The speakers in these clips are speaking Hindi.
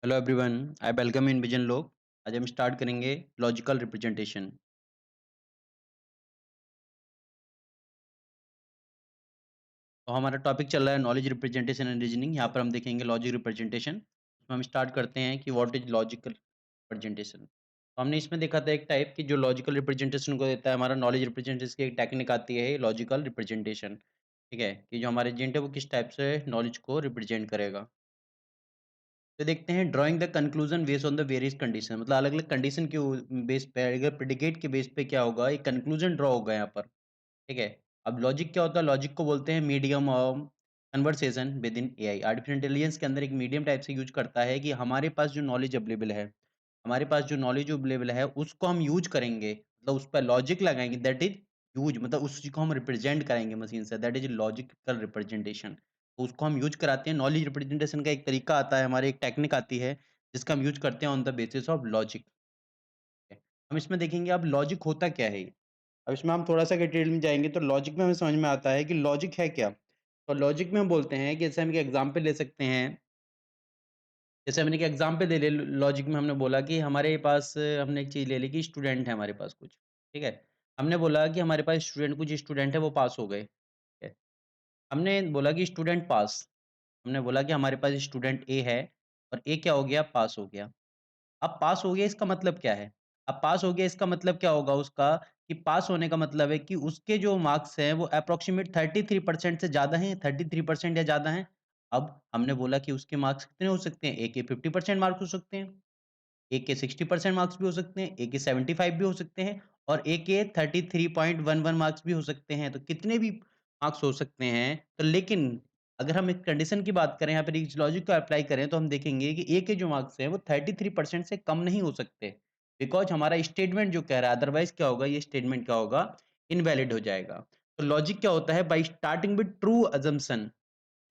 Hello everyone, I welcome in vision लोग। आज हम स्टार्ट करेंगे लॉजिकल रिप्रेजेंटेशन। तो हमारा टॉपिक चल रहा है नॉलेज रिप्रेजेंटेशन एंड रीजनिंग। यहाँ पर हम देखेंगे लॉजिक रिप्रेजेंटेशन। तो हम स्टार्ट करते हैं कि व्हाट इज लॉजिकल रिप्रेजेंटेशन। तो हमने इसमें देखा था एक टाइप की जो लॉजिकल रिप्रेजेंटेशन को देता है, हमारा नॉलेज रिप्रेजेंटेशन की एक टेक्निक आती है लॉजिकल रिप्रेजेंटेशन। ठीक है कि जो हमारे एजेंट है वो किस टाइप से नॉलेज को रिप्रेजेंट करेगा। तो देखते हैं drawing the conclusion based on the various condition, मतलब अलग अलग कंडीशन के बेस पे, अगर प्रेडिकेट के बेस पे क्या होगा, एक कंक्लूजन ड्रॉ होगा यहाँ पर। ठीक है। अब लॉजिक क्या होता है? लॉजिक को बोलते हैं medium of conversation with in AI. Artificial intelligence के अंदर एक मीडियम टाइप से यूज करता है कि हमारे पास जो नॉलेज अवेलेबल है, हमारे पास जो नॉलेज अवेलेबल है उसको हम यूज करेंगे, मतलब उस पर लॉजिक लगाएंगे, दैट इज यूज, मतलब उस चीज को हम रिप्रेजेंट करेंगे मशीन से, दैट इज लॉजिकल रिप्रेजेंटेशन। उसको हम यूज कराते हैं। नॉलेज रिप्रेजेंटेशन का एक तरीका आता है, हमारी एक टेक्निक आती है जिसका हम यूज करते हैं on the basis of logic. हम इसमें देखेंगे अब लॉजिक होता क्या है। अब इसमें हम थोड़ा-सा डिटेल में जाएँगे तो लॉजिक में हमें समझ में आता है कि लॉजिक है क्या? तो लॉजिक में हम बोलते हैं कि जैसे हम एक एग्ज़ाम्पल ले सकते हैं। जैसे हमने एक एग्ज़ाम्पल ले ले लॉजिक में हमने बोला कि हमारे पास हमने एक चीज़ ले ली कि स्टूडेंट है हमारे पास कुछ, ठीक है? हमने बोला कि हमारे पास कुछ स्टूडेंट है वो पास हो गए, ठीक है? हमने बोला कि स्टूडेंट पास, हमने बोला कि हमारे पास स्टूडेंट ए है और ए क्या हो गया? पास हो गया। अब पास हो गया इसका मतलब क्या है? अब पास हो गया इसका मतलब क्या होगा उसका, कि पास होने का मतलब है कि उसके जो मार्क्स हैं वो अप्रॉक्सिमेट 33% से ज़्यादा हैं, 33% या ज़्यादा हैं। अब हमने बोला कि उसके मार्क्स कितने हो सकते हैं? ए के 50% मार्क्स हो सकते हैं, ए के 60% मार्क्स भी हो सकते हैं, ए के 75 भी हो सकते हैं और ए के 33.11 मार्क्स भी हो सकते हैं। तो कितने भी मार्क्स हो सकते हैं, तो लेकिन अगर हम एक कंडीशन की बात करें, यहाँ पे इस लॉजिक को अप्लाई करें तो हम देखेंगे कि ए के जो मार्क्स हैं वो 33% से कम नहीं हो सकते। बिकॉज़ हमारा स्टेटमेंट जो कह रहा है, अदरवाइज़ क्या होगा, ये स्टेटमेंट क्या होगा? इनवैलिड हो जाएगा। तो लॉजिक क्या होता है? By starting with true assumption,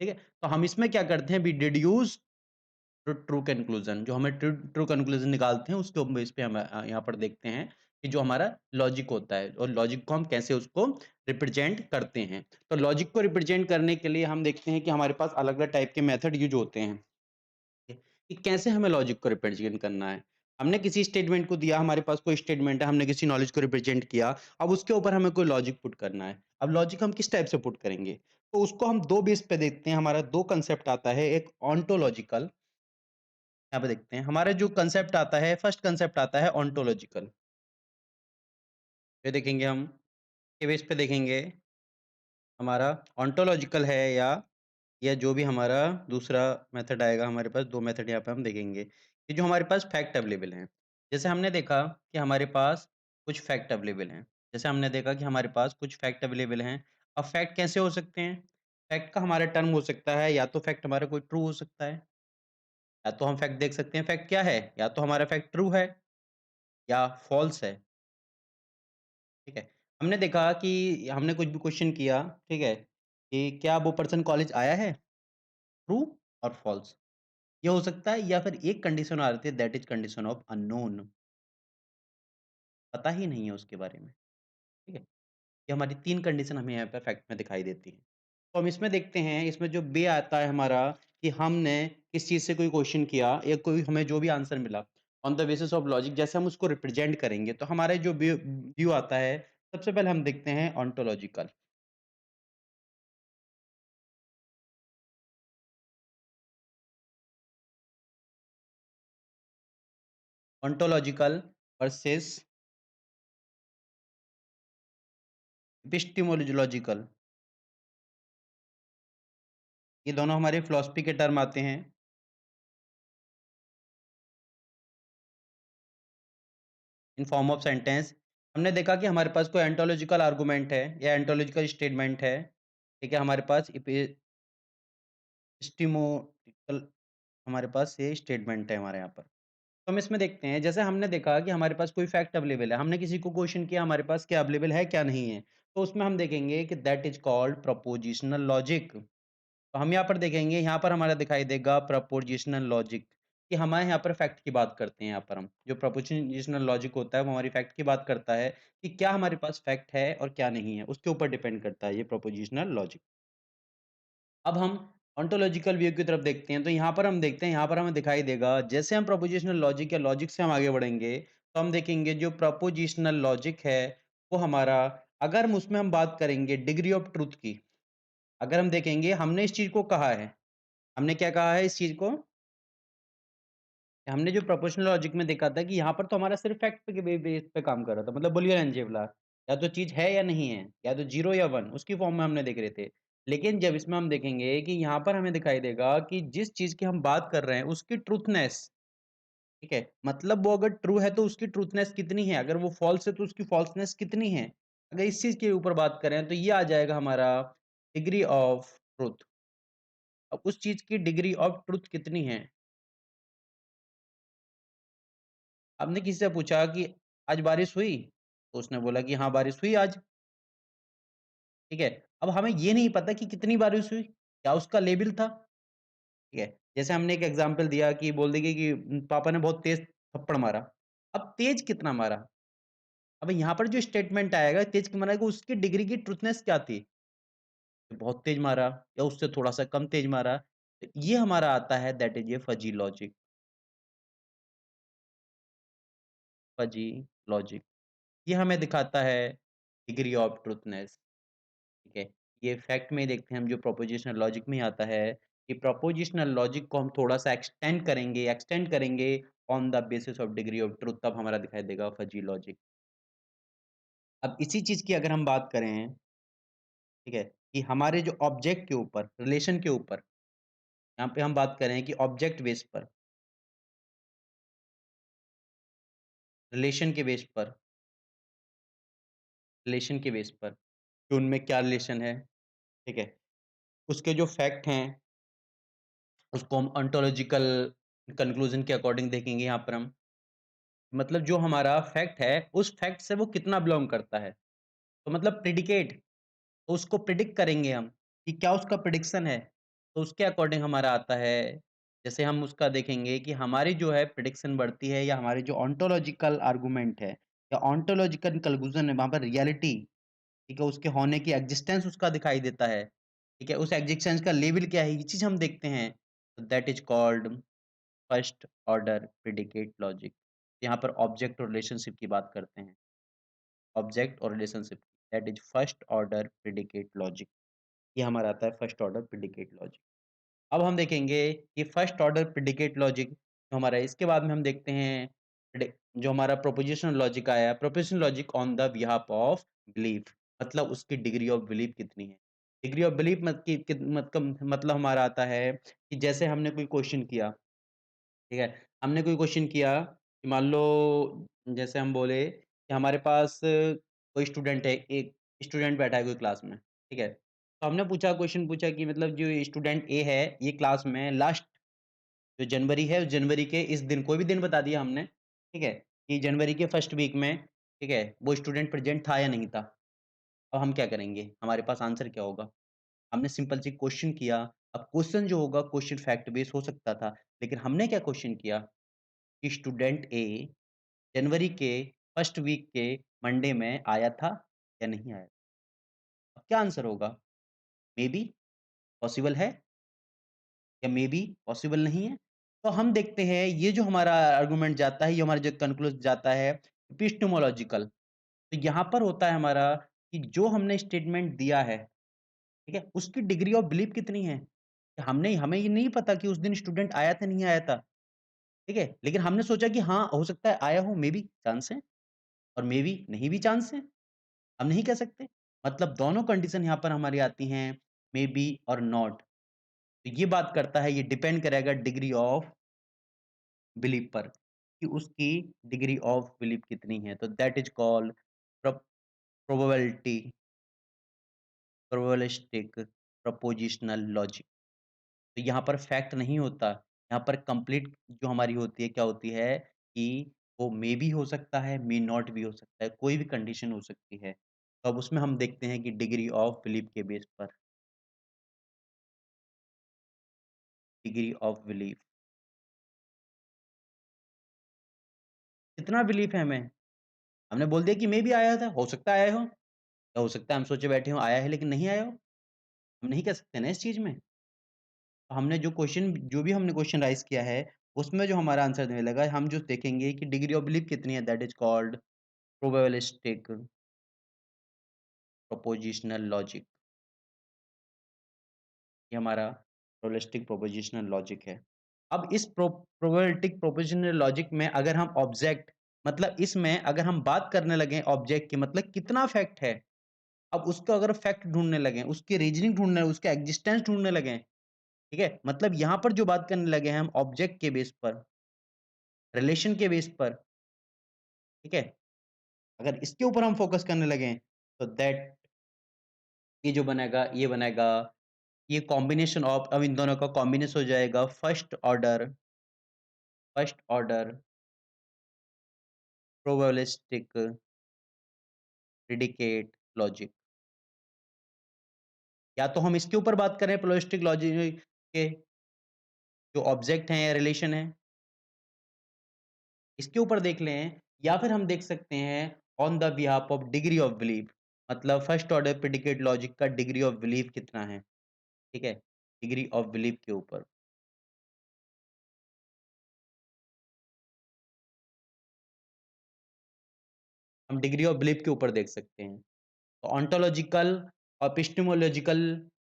ठीक है? तो हम इसमें क्या करते हैं, we deduce true true conclusion, जो हमें ट्रू ट्रू कंक्लूजन निकालते हैं उसके बेस पे हम यहाँ पर देखते हैं कि जो हमारा लॉजिक होता है और लॉजिक को हम कैसे उसको रिप्रेजेंट करते हैं। तो लॉजिक को रिप्रेजेंट करने के लिए हम देखते हैं कि हमारे पास अलग-अलग टाइप के मेथड यूज़ होते हैं कि कैसे हमें लॉजिक को रिप्रेजेंट करना है। हमने किसी स्टेटमेंट को दिया, हमारे पास कोई स्टेटमेंट है, हमने किसी नॉलेज को रिप्रेजेंट किया, अब उसके ऊपर हमें कोई लॉजिक पुट करना है। अब लॉजिक हम किस टाइप से पुट करेंगे? तो उसको हम 2 बेस पे देखते हैं, हमारा 2 कांसेप्ट आता है, एक ओंटोलॉजिकल। यहाँ पे देखते हैं, हमारा जो कंसेप्ट आता है, फर्स्ट कंसेप्ट आता है ओंटोलॉजिकल। ये देखेंगे हम, के बेस पे देखेंगे, हमारा ओंटोलॉजिकल है या जो भी हमारा दूसरा मेथड आएगा, हमारे पास 2 मेथड यहाँ पे हम देखेंगे, कि जो हमारे पास फैक्ट अवेलेबल हैं। जैसे हमने देखा कि हमारे पास कुछ फैक्ट अवेलेबल हैं। जैसे हमने देखा कि हमारे पास कुछ फैक्ट अवेलेबल हैं। अब फैक्ट कैसे हो सकते हैं? फैक्ट का हमारा टर्म हो सकता है, या तो फैक्ट हमारा कोई ट्रू हो सकता है, या तो हम फैक्ट देख सकते हैं फैक्ट क्या है, या तो हमारा फैक्ट ट्रू है या फॉल्स है। ठीक है। हमने देखा कि हमने कुछ भी क्वेश्चन किया, ठीक है, कि क्या वो पर्सन कॉलेज आया है? ट्रू और फॉल्स। ये हो सकता है, या फिर एक कंडीशन आ रही है, that is condition of unknown, पता ही नहीं है उसके बारे में, ठीक है? ये हमारी 3 कंडीशन हमें यहाँ पे फैक्ट में दिखाई देती हैं। तो हम इसमें देखते हैं, इसमें जो बे आता है हमारा, कि हमने किस चीज़ से कोई क्वेश्चन किया या कोई हमें जो भी आंसर मिला, on the basis of logic जैसे हम उसको रिप्रेजेंट करेंगे, तो हमारे जो व्यू आता है, सबसे पहले हम देखते हैं ओंटोलॉजिकल। ओंटोलॉजिकल वर्सेस एपिस्टेमोलॉजिकल। ये दोनों हमारे फिलॉसफी के टर्म आते हैं। In form of sentence. हमने देखा कि हमारे पास कोई ओंटोलॉजिकल आर्गुमेंट है या ओंटोलॉजिकल स्टेटमेंट है, ठीक है? हमारे पास एपिस्टेमोलॉजिकल, हमारे पास ये स्टेटमेंट है हमारे यहाँ पर। तो हम इसमें देखते हैं, जैसे हमने देखा कि हमारे पास कोई फैक्ट अवेलेबल है, हमने किसी को क्वेश्चन किया हमारे पास क्या अवेलेबल है, क्या नहीं है। तो उसमें हम देखेंगे कि that is called propositional logic. तो हम यहाँ पर देखेंगे, यहाँ पर हमारा दिखाई देगा प्रोपोज़िशनल लॉजिक, कि हमारे यहाँ पर फैक्ट की बात करते हैं। यहाँ पर हम जो प्रोपोज़िशनल लॉजिक होता है वो हमारी फैक्ट की बात करता है कि क्या हमारे पास फैक्ट है और क्या नहीं है, उसके ऊपर डिपेंड करता है ये प्रोपोज़िशनल लॉजिक। अब हम ओंटोलॉजिकल व्यू की तरफ देखते हैं, तो यहाँ पर हम देखते हैं, यहाँ पर हमें दिखाई देगा, जैसे हम प्रोपोज़िशनल लॉजिक या लॉजिक से हम आगे बढ़ेंगे, तो हम देखेंगे जो प्रोपोज़िशनल लॉजिक है, वो हमारा अगर हम उसमें हम बात करेंगे डिग्री ऑफ़ ट्रुथ की, अगर हम देखेंगे हमने इस चीज़ को कहा है, हमने क्या कहा है इस चीज़ को? हमने जो प्रोपोज़िशनल लॉजिक में देखा था कि यहाँ पर तो हमारा सिर्फ़ फैक्ट पे बेस पे काम कर रहा था, मतलब बूलियन अलजेब्रा, या तो चीज़ है या नहीं है, या तो 0 या 1 उसकी फ़ॉर्म में हमने देख रहे थे। लेकिन जब इसमें हम देखेंगे कि यहाँ पर हमें दिखाई देगा कि जिस चीज़ की हम बात कर रहे हैं उसकी ट्रुथनेस, ठीक है? मतलब वो अगर ट्रू है तो उसकी ट्रुथनेस कितनी है? अगर वो फ़ॉल्स है तो उसकी फ़ॉल्सनेस कितनी है? अगर इस चीज़ के ऊपर बात करें तो ये आ जाएगा हमारा डिग्री ऑफ़ ट्रुथ। अब उस चीज़ की डिग्री ऑफ़ ट्रुथ कितनी है? आपने किसी से पूछा कि आज बारिश हुई? तो उसने बोला कि हाँ, बारिश हुई आज, ठीक है? अब हमें ये नहीं पता कि कितनी बारिश हुई, क्या उसका लेवल था, ठीक है? जैसे हमने एक एग्ज़ाम्पल दिया कि बोल देंगे कि पापा ने बहुत तेज़ थप्पड़ मारा। अब तेज़ कितना मारा? अब यहाँ पर जो स्टेटमेंट आएगा तेज़ क्यों मारा, उसकी डिग्री की ट्रुथनेस क्या थी? बहुत तेज़ मारा या उससे थोड़ा-सा कम तेज़ मारा? तो ये हमारा आता है that is a fuzzy logic, fuzzy logic. ये हमें दिखाता है डिग्री ऑफ ट्रुथनेस। ठीक है। ये फैक्ट में देखते हैं हम जो प्रोपोज़िशनल लॉजिक में आता है, कि प्रोपोज़िशनल लॉजिक को हम थोड़ा-सा एक्सटेंड करेंगे on the basis of degree of truth, तब हमारा दिखाई देगा फजी लॉजिक। अब इसी चीज़ की अगर हम बात करें, ठीक है, कि हमारे जो ऑब्जेक्ट के ऊपर, रिलेशन के ऊपर, यहाँ पे हम बात करें कि ऑब्जेक्ट बेस पर, रिलेशन के बेस पर, रिलेशन के बेस पर, कि उनमें क्या रिलेशन है, ठीक है। उसके जो फैक्ट हैं, उसको हम ओंटोलॉजिकल कंक्लूज़न के अकॉर्डिंग देखेंगे यहाँ पर हम। मतलब जो हमारा फैक्ट है, उस फैक्ट से वो कितना बिलॉन्ग करता है। तो मतलब प्रिडिकेट, तो उसको प्रिडिक्ट करेंगे हम, कि क्या उसका प्रिडिक्शन है। तो उसके अकॉर्डिंग हमारा आता है, जैसे हम उसका देखेंगे कि हमारी जो है प्रिडिक्शन बढ़ती है, या हमारी जो ओंटोलॉजिकल आर्गुमेंट है, या ओंटोलॉजिकल कंक्लूज़न है, वहाँ पर रियलिटी, ठीक है, उसके होने की एक्जिस्टेंस उसका दिखाई देता है। ठीक है, उस एक्जिस्टेंस का लेवल क्या है, ये चीज़ हम देखते हैं। तो that is called first order predicate logic. यहाँ पर ऑब्जेक्ट और रिलेशनशिप की बात करते हैं। ऑब्जेक्ट और relationship, that is first order predicate logic. ये हमारा आता है फर्स्ट ऑर्डर प्रिडिकेट लॉजिक। अब हम देखेंगे कि फर्स्ट ऑर्डर प्रिडिकेट लॉजिक जो हमारा है, इसके बाद में हम देखते हैं जो हमारा प्रोपोज़िशनल लॉजिक आया, propositional logic on the behalf of belief, मतलब उसकी डिग्री ऑफ बिलीफ कितनी है। डिग्री ऑफ बिलीफ मतलब हमारा आता है कि जैसे हमने कोई क्वेश्चन किया, ठीक है? हमने कोई क्वेश्चन किया कि मान लो, जैसे हम बोले कि हमारे पास कोई स्टूडेंट है, एक स्टूडेंट बैठा है कोई क्लास में, ठीक है? तो हमने पूछा, क्वेश्चन पूछा कि मतलब जो स्टूडेंट ए है, ये क्लास में लास्ट जो जनवरी है, उस जनवरी के इस दिन, कोई भी दिन बता दिया हमने, ठीक है? कि जनवरी के फर्स्ट वीक में, ठीक है, वो स्टूडेंट प्रेज़ेंट था या नहीं था? अब हम क्या करेंगे? हमारे पास आंसर क्या होगा? हमने सिंपल सी क्वेश्चन किया। अब क्वेश्चन जो होगा क्वेश्चन फैक्ट बेस्ड हो सकता था, लेकिन हमने क्या क्वेश्चन किया कि स्टूडेंट ए जनवरी के फर्स्ट वीक के मंडे में आया था या नहीं आया? अब क्या आंसर होगा? मेबी पॉसिबल है, या मेबी पॉसिबल नहीं है? तो हम देखते हैं ये जो हमारा आर्गुमेंट जाता है, ये हमारा जो कन्क्लूज़ जाता है एपिस्टेमोलॉजिकल। तो यहाँ पर होता है हमारा कि जो हमने स्टेटमेंट दिया है, ठीक है? उसकी डिग्री ऑफ बिलीफ कितनी है? हमने हमें ये नहीं पता कि उस दिन स्टूडेंट आया था, नहीं आया था, ठीक है? लेकिन हमने सोचा कि हाँ, हो सकता है आया हो, मेबी चांस है, और मेबी नहीं भी चांस है, हम नहीं कह सकते। मतलब दोनों कंडीशन यहाँ पर हमारी आती हैं, मेबी और नॉट। तो ये बात करता है, ये डिपेंड करेगा डिग्री ऑफ बिलीफ पर, कि उसकी डिग्री ऑफ बिलीफ कितनी है। तो that is called probability probabilistic propositional logic. तो यहाँ पर फैक्ट नहीं होता, यहाँ पर कंप्लीट जो हमारी होती है, क्या होती है कि वो मे भी हो सकता है, मे नॉट भी हो सकता है, कोई भी कंडीशन हो सकती है। तो अब उसमें हम देखते हैं कि डिग्री ऑफ बिलीफ के बेस पर, डिग्री ऑफ बिलीफ, कितना बिलीफ है हमें? हमने बोल दिया कि मे भी आया था, हो सकता है आया हो, या हो सकता है हम सोचे बैठे हों आया है लेकिन नहीं आया हो। हम नहीं कह सकते ना इस चीज़ में। जो भी हमने क्वेश्चन राइज़ किया है, उसमें जो हमारा आंसर मिलेगा, हम जो देखेंगे कि डिग्री ऑफ बिलीफ कितनी है, that is called probabilistic propositional logic. ये हमारा प्रोबेबिलिस्टिक प्रोपोज़िशनल लॉजिक है। अब इस प्रोबेबिलिस्टिक प्रोपोज़िशनल लॉजिक में अगर हम ऑब्जेक्ट मतलब इसमें अगर हम बात करने लगें ऑब्जेक्ट की मतलब कितना फैक्ट है, अब उसको अगर फैक्ट ढूँढने लगें, उसकी रीज़निंग ढूँढने उसका एक्जिस्टेंस ढूँढने लगें, ठीक है? मतलब यहाँ पर जो बात करने लगे हैं हम ऑब्जेक्ट के बेस पर, रिलेशन के बेस पर, ठीक है? अगर इसके ऊपर हम फ़ोकस करने लगें, तो दैट ये बनेगा, ये कॉम्बिनेशन ऑफ अब इन दोनों का कॉम्बिनेशन हो जाएगा first order probabilistic predicate logic. या तो हम इसके ऊपर बात करें प्रोबेबिलिस्टिक लॉजिक के जो ऑब्जेक्ट हैं या रिलेशन है, इसके ऊपर देख लें या फिर हम देख सकते हैं on the behalf of degree of belief मतलब फर्स्ट ऑर्डर प्रिडिकेट लॉजिक का डिग्री ऑफ बिलीफ कितना है, ठीक है? डिग्री ऑफ बिलीफ के ऊपर। हम डिग्री ऑफ बिलीफ के ऊपर देख सकते हैं। तो ओंटोलॉजिकल और एपिस्टेमोलॉजिकल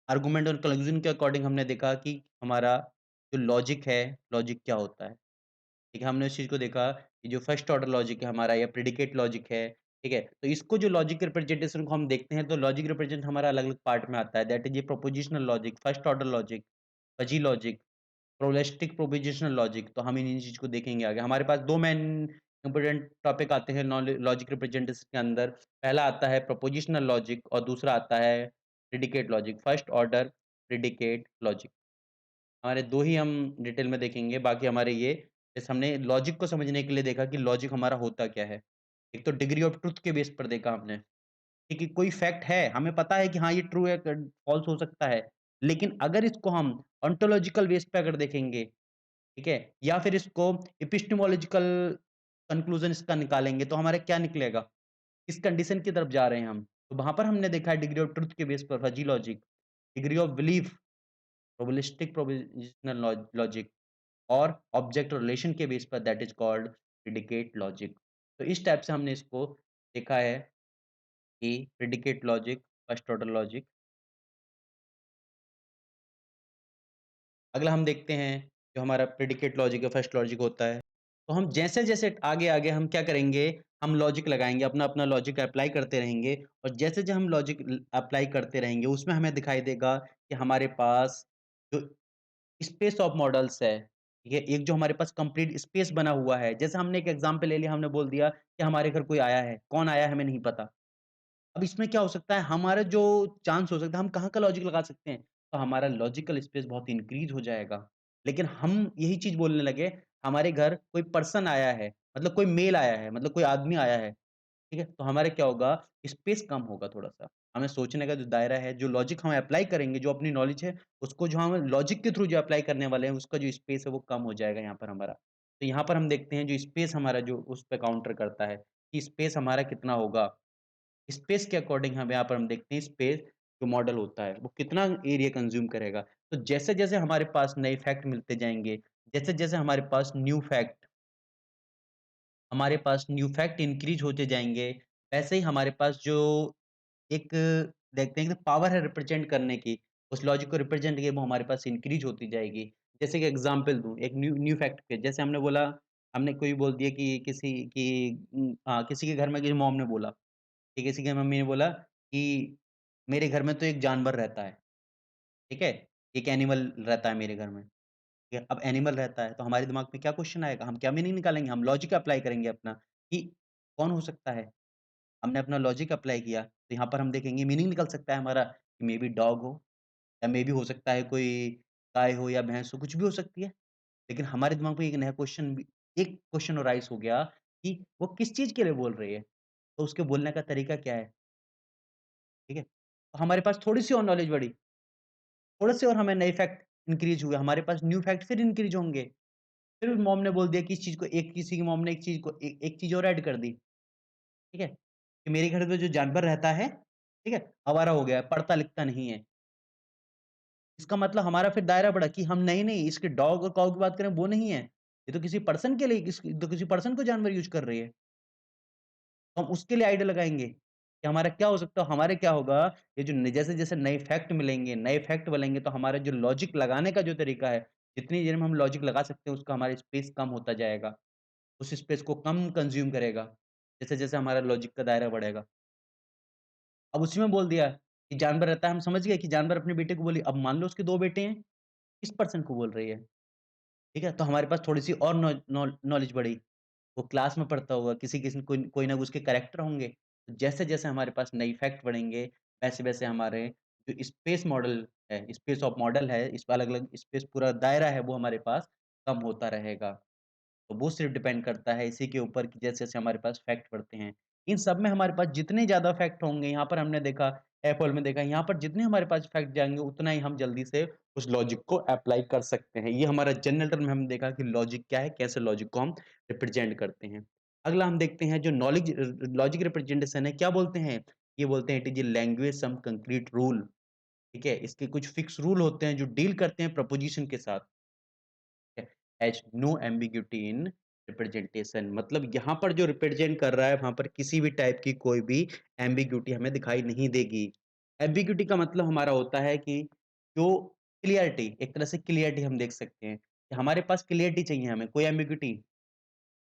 आर्गुमेंट और कंक्लूजन के अकॉर्डिंग हमने देखा कि हमारा जो लॉजिक है, लॉजिक क्या होता है? ठीक है, हमने उस चीज़ को देखा कि जो फर्स्ट ऑर्डर लॉजिक है हमारा या प्रिडिकेट लॉजिक है, ठीक है? तो इसको जो लॉजिक रिप्रेजेंटेशन को हम देखते हैं तो लॉजिक रिप्रेजेंट हमारा अलग-अलग पार्ट में आता है दैट इज़ ये propositional logic, first order logic, fuzzy logic, probabilistic propositional logic तो हम इन चीज़ को देखेंगे आगे। हमारे पास 2 मेन इम्पोर्टेंट टॉपिक आते हैं लॉजिक रिप्रेजेंटेशन के अंदर। पहला आता है प्रोपोज़िशनल लॉजिक और दूसरा आता है predicate logic, first order predicate logic. हमारे 2 ही हम डिटेल में देखेंगे, बाकी हमारे ये जैसे हमने लॉजिक को समझने के लिए देखा कि लॉजिक हमारा होता क्या है। एक तो डिग्री ऑफ ट्रुथ के बेस पर देखा हमने, कि कोई फैक्ट है, हमें पता है कि हाँ, ये ट्रू है क फॉल्स हो सकता है। लेकिन अगर इसको हम ओंटोलॉजिकल बेस पे अगर देखेंगे, ठीक है? या फिर इसको एपिस्टेमोलॉजिकल कन्क्लूज़न इसका निकालेंगे, तो हमारा क्या निकलेगा? किस कंडीशन की तरफ जा रहे हैं हम? तो वहाँ पर हमने देखा है डिग्री ऑफ ट्रुथ के बेस पर fuzzy logic, degree of belief probabilistic propositional logic और ऑब्जेक्ट और रिलेशन के बेस पर that is called predicate logic. तो इस टाइप से हमने इसको देखा है कि predicate logic, first order logic. अगला हम देखते हैं जो हमारा प्रिडिकेट लॉजिक है, फर्स्ट लॉजिक होता है। तो हम जैसे-जैसे आगे-आगे हम क्या करेंगे, हम लॉजिक लगाएँगे, अपना-अपना लॉजिक अप्लाई करते रहेंगे और जैसे जो हम लॉजिक अप्लाई करते रहेंगे, उसमें हमें दिखाई देगा कि हमारे पास जो स्पेस ऑफ मॉडल्स है, ठीक है? एक जो हमारे पास कंप्लीट स्पेस बना हुआ है, जैसे हमने एक एग्ज़ाम्पल ले लिया, हमने बोल दिया कि हमारे घर कोई आया है, कौन आया है हमें नहीं पता। अब इसमें क्या हो सकता है, हमारा जो चांस हो सकता है, हम कहाँ का लॉजिक लगा सकते हैं? तो हमारा लॉजिकल स्पेस बहुत इंक्रीज़ हो जाएगा। लेकिन हम यही चीज़ बोलने लगे, हमारे घर कोई पर्सन आया है, मतलब कोई मेल आया है, मतलब कोई आदमी आया है, ठीक है? तो हमारा क्या होगा, स्पेस कम होगा थोड़ा-सा। हमें सोचने का जो दायरा है, जो लॉजिक हम अप्लाई करेंगे, जो अपनी नॉलेज है, उसको जो हम लॉजिक के थ्रू जो अप्लाई करने वाले हैं, उसका जो स्पेस है, वो कम हो जाएगा यहाँ पर हमारा। तो यहाँ पर हम देखते हैं, जो स्पेस हमारा जो उस पे काउंटर करता है, कि स्पेस हमारा कितना होगा। स्पेस के अकॉर्डिंग हम यहाँ पर हम देखते हैं स्पेस जो मॉडल होता है, वो कितना एरिया कंज़्यूम करेगा। तो जैसे-जैसे हमारे पास नए फैक्ट मिलते जाएँगे, जैसे-जैसे हमारे पास न्यू फैक्ट इंक्रीज़ होते जाएँगे, वैसे ही हमारे पास जो एक देखते हैं कि पावर है रिप्रेज़ेंट करने की, उस लॉजिक को रिप्रेज़ेंट किए वो हमारे पास इंक्रीज़ होती जाएगी। जैसे कि एग्ज़ाम्पल दूँ, एक न्यू न्यू फैक्ट पे जैसे हमने बोला हमने कोई बोल दिया कि किसी के घर में किसी मॉम ने बोला, कि किसी की मम्मी ने बोला कि मेरे घर में तो एक जानवर रहता है, ठीक है? एक एनिमल रहता है मेरे घर में, ठीक है? अब एनिमल रहता है तो हमारे दिमाग में क्या क्वेश्चन आएगा? हम क्या मीनिंग निकालेंगे? हम लॉजिक अप्लाई करेंगे अपना कि कौन हो सकता है? हमने अपना लॉजिक अप्लाई किया, तो यहाँ पर हम देखेंगे मीनिंग निकल सकता है हमारा कि मेबी डॉग हो या मेबी हो सकता है कोई गाय हो या भैंस हो, कुछ भी हो सकती है। लेकिन हमारे दिमाग में एक क्वेश्चन राइज़ हो गया कि वो किस चीज़ के लिए बोल रही है? तो उसके बोलने का तरीका क्या है? ठीक है? तो हमारे पास थोड़ी-सी और नॉलेज बढ़ी, थोड़े-से और हमें नए फैक्ट इंक्रीज़ हुए, हमारे पास न्यू फैक्ट फिर इंक्रीज़ होंगे। फिर उस मॉम ने बोल दिया कि इस चीज़ को एक किसी की मॉम ने एक चीज़ और ऐड कर दी, ठीक है? कि मेरे घर में जो जानवर रहता है, ठीक है? आवारा हो गया है, पढ़ता-लिखता नहीं है। इसका मतलब हमारा फिर दायरा बढ़ा कि हम नहीं-नहीं इसके डॉग और काऊ की बात करें वो नहीं है। ये तो किसी पर्सन के लिए तो किसी पर्सन को जानवर यूज़ कर रही है। तो हम उसके लिए आइडिया लगाएँगे कि हमारा क्या हो सकता है, हमारे क्या होगा, ये जो न जैसे-जैसे नए फैक्ट मिलेंगे, नए फैक्ट मिलेंगे तो हमारा जो लॉजिक लगाने का जो तरीका है, जितनी देर में हम लॉजिक लगा सकते हैं उसका हमारा स्पेस कम होता जाएगा। उस स्पेस को कम कंज़्यूम करेगा, जैसे-जैसे हमारा लॉजिक का दायरा बढ़ेगा। अब उसी में बोल दिया कि जानवर रहता है, हम समझ गए कि जानवर अपने बेटे को बोली, अब मान लो उसके 2 बेटे हैं, किस पर्सन को बोल रही है, ठीक है? तो हमारे पास थोड़ी-सी और नॉलेज बढ़ी। वो क्लास में पढ़ता होगा, किसी-किसी कोई कोई ना उसके कैरेक्टर होंगे। तो जैसे-जैसे हमारे पास नई फैक्ट बढ़ेंगे, वैसे-वैसे हमारे जो स्पेस मॉडल है, स्पेस ऑफ मॉडल है, इस पे अलग-अलग स्पेस पूरा दायरा है, वो हमारे पास कम होता रहेगा। तो वो सिर्फ़ डिपेंड करता है इसी के ऊपर कि जैसे-जैसे हमारे पास फैक्ट बढ़ते हैं। इन सब में हमारे पास जितने ज़्यादा फैक्ट होंगे, यहाँ पर हमने देखा, एपल में देखा, यहाँ पर जितने हमारे पास फैक्ट जाएँगे, उतना ही हम जल्दी से उस लॉजिक को अप्लाई कर सकते हैं। ये हमारा जनरल टर्म में हमने देखा कि लॉजिक क्या है, कैसे लॉजिक को हम रिप्रेज़ेंट करते हैं। अगला हम देखते हैं जो लॉजिक रिप्रेजेंटेशन है, क्या बोलते हैं? ये बोलते हैं it is a language some concrete rule, ठीक है? इसके कुछ फिक्स रूल होते हैं जो डील करते हैं प्रोपोज़िशन के साथ। Has no ambiguity in representation, मतलब यहाँ पर जो रिप्रेजेंट कर रहा है, वहाँ पर किसी भी टाइप की कोई भी एम्बिग्यूटी हमें दिखाई नहीं देगी। एम्बिग्यूटी का मतलब हमारा होता है कि जो क्लियरिटी, एक तरह से क्लियरिटी हम देख सकते हैं, कि हमारे पास क्लियरिटी चाहिए हमें, कोई एम्बिग्यूटी,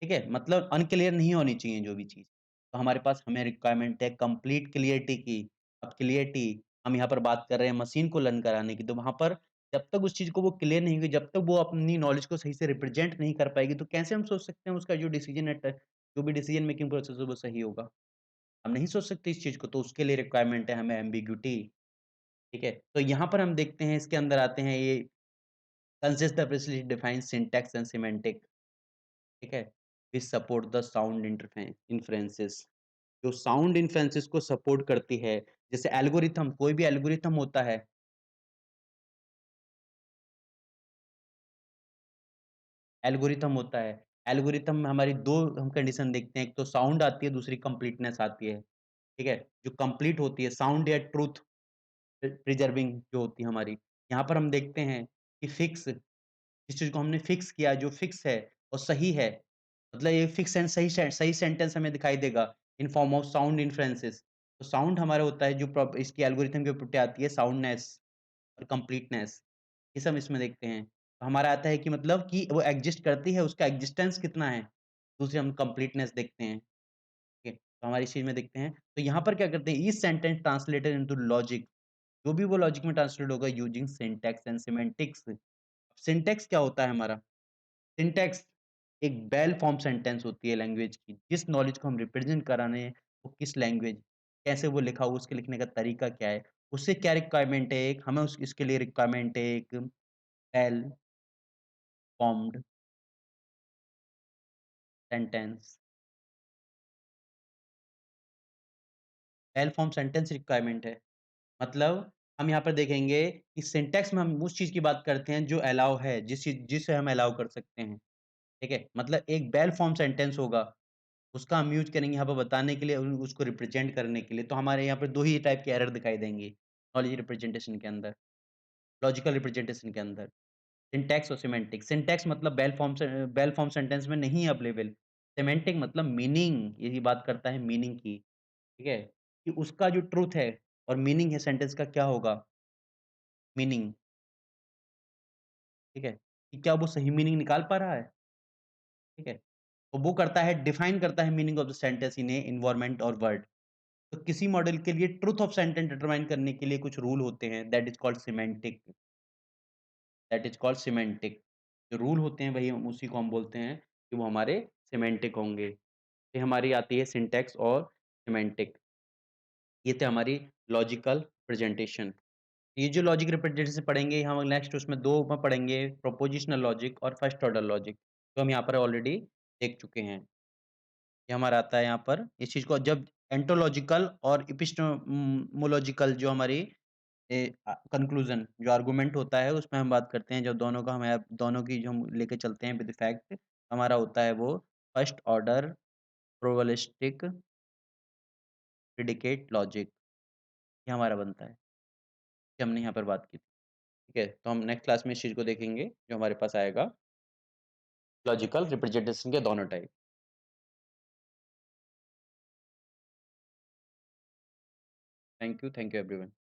ठीक है? मतलब अनक्लियर नहीं होनी चाहिए जो भी चीज़। तो हमारे पास हमें रिक्वायरमेंट है कंप्लीट क्लियरिटी की। अब क्लियरिटी हम यहाँ पर बात कर रहे हैं मशीन को लर्न कराने की, तो वहाँ पर जब तक उस चीज़ को वो क्लियर नहीं होगी, जब तक वो अपनी नॉलेज को सही से रिप्रेज़ेंट नहीं कर पाएगी, तो कैसे हम सोच सकते हैं उसका जो डिसीज़न है जो भी डिसीज़न मेकिंग प्रोसेस है वो सही होगा? हम नहीं सोच सकते इस चीज़ को, तो उसके लिए रिक्वायरमेंट है हमें एम्बिग्यूटी, ठीक है? तो यहाँ पर हम देखते हैं इसके अंदर आते हैं ये consist the precisely defined syntax and semantic, ठीक है? Which support the sound inferences, जो साउंड इन्फ्रेंसेस को सपोर्ट करती है, जैसे एल्गोरिथम, कोई भी एल्गोरिथम होता है, एल्गोरिथम होता है। एल्गोरिथम में हमारी 2 हम कंडीशन देखते हैं, एक तो साउंड आती है, दूसरी कंप्लीटनेस आती है, ठीक है? जो कंप्लीट होती है, साउंड या ट्रुथ प्रिजर्विंग जो होती है हमारी, यहाँ पर हम देखते हैं कि जिस चीज़ को हमने फिक्स किया, जो फिक्स है और सही है, मतलब ये फिक्स एंड सही सेंटेंस हमें दिखाई देगा in form of sound influences. तो साउंड हमारा होता है जो इसकी एल्गोरिथम के ऊपर आती है साउंडनेस और कंप्लीटनेस, ये सब इसमें देखते हैं। तो हमारा आता है कि मतलब कि वो एक्जिस्ट करती है, उसका एक्जिस्टेंस कितना है। दूसरे हम कंप्लीटनेस देखते हैं, ठीक है? तो हमारी इस चीज़ में देखते हैं। तो यहाँ पर क्या करते हैं, each sentence translated into logic, जो भी वो लॉजिक में ट्रांसलेट होगा using syntax and semantics. Syntax क्या होता है हमारा? सिंटैक्स एक वेल फॉर्म सेंटेंस होती है लैंग्वेज की। जिस नॉलेज को हम रिप्रेज़ेंट कराने हैं, वो किस लैंग्वेज, कैसे वो लिखा हुआ, उसके लिखने का तरीका क्या है, उससे क्या रिक्वायरमेंट है, एक हमें उस इसके लिए रिक्वायरमेंट है एक well formed sentence, well formed sentence requirement है। मतलब हम यहाँ पर देखेंगे कि सिंटैक्स में हम उस चीज़ की बात करते हैं जो अलाउ है, जिसे हम अलाउ कर सकते हैं, ठीक है? मतलब एक वेल फॉर्म्ड सेंटेंस होगा, उसका हम यूज़ करेंगे यहाँ पे बताने के लिए और उसको रिप्रेज़ेंट करने के लिए। तो हमारे यहाँ पे 2 ही टाइप के एरर दिखाई देंगे, नॉलेज रिप्रेजेंटेशन के अंदर, लॉजिकल रिप्रेजेंटेशन के अंदर, सिंटैक्स और सिमेंटिक। सिंटैक्स मतलब वेल फॉर्म सेंटेंस में नहीं अवेलेबल। सिमेंटिक मतलब मीनिंग, यही बात करता है मीनिंग की, ठीक है? कि उसका जो ट्रुथ है और मीनिंग है सेंटेंस का क्या होगा, मीनिंग, ठीक है? कि क्या वो सही मीनिंग निकाल पा रहा है, ठीक है? तो वो करता है डिफाइन करता है meaning of the sentence in A environment और वर्ड। तो किसी मॉडल के लिए ट्रुथ ऑफ सेंटेंस डिटरमाइन करने के लिए कुछ रूल होते हैं, दैट इज़ कॉल्ड सिमेंटिक। जो रूल होते हैं वही हम उसी को हम बोलते हैं कि वो हमारे सिमेंटिक होंगे। ये हमारी आती है सिंटैक्स और सिमेंटिक। ये थे हमारी लॉजिकल प्रेजेंटेशन। ये जो लॉजिक रिप्रेजेंटेशन पढ़ेंगे हम नेक्स्ट उसमें 2 में पढ़ेंगे, प्रोपोज़िशनल लॉजिक और फर्स्ट ऑर्डर लॉजिक, जो हम यहाँ पर ऑलरेडी देख चुके हैं। ये हमारा आता है यहाँ पर, इस चीज़ को जब एंटोलॉजिकल और एपिस्टेमोलॉजिकल जो हमारी कंक्लूज़न जो आर्गुमेंट होता है उसमें हम बात करते हैं, जब दोनों का हमें दोनों की जो हम लेके चलते हैं विद फैक्ट, हमारा होता है वो first order probabilistic predicate logic, ये हमारा बनता है, ये हमने यहाँ पर बात की थी। ठीक है? तो हम नेक्स्ट क्लास में इस चीज़ को देखेंगे, जो हमारे पास आएगा लॉजिकल रिप्रेजेंटेशन के दोनों टाइप। Thank you everyone.